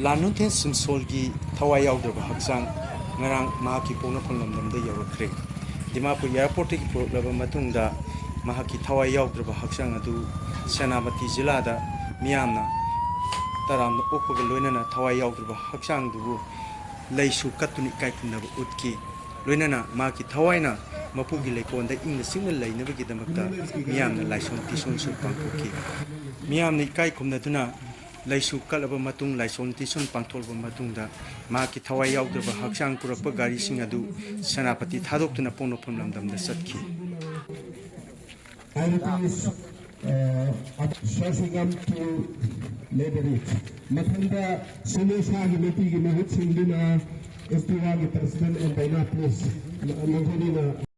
Lanuthen Simsolgi Thawai Yaudraba Haksang Ngarang Mahaki Ponapon Lamdam de Yawakre Dimapur Airport ki Laba Matunda Mahaki Thawai Yaudraba Haksang Adu Senabati Zilada Miyamna Taram Okaga Loinana Thawai Yaudraba Haksang Dubu Laisu Katuni Kaikunaba Utki Loinana Maki Thawaina Mapugi Lekonda in the single lay never get them Miyamna Laison Tison Pangpoki Miyamni Kaikumnatuna Laisu Kalaba Matung Laison Tison Pantolba Matunda Maki Thawai Yaudraba Haksang Purapa Gari Singadu Sanapati Thadok to Napono Pumlamdam the Satki. I request Shashigam to liberate. Matanda Sunesha Himati Mahut Sindina, SPR President and Dina Place.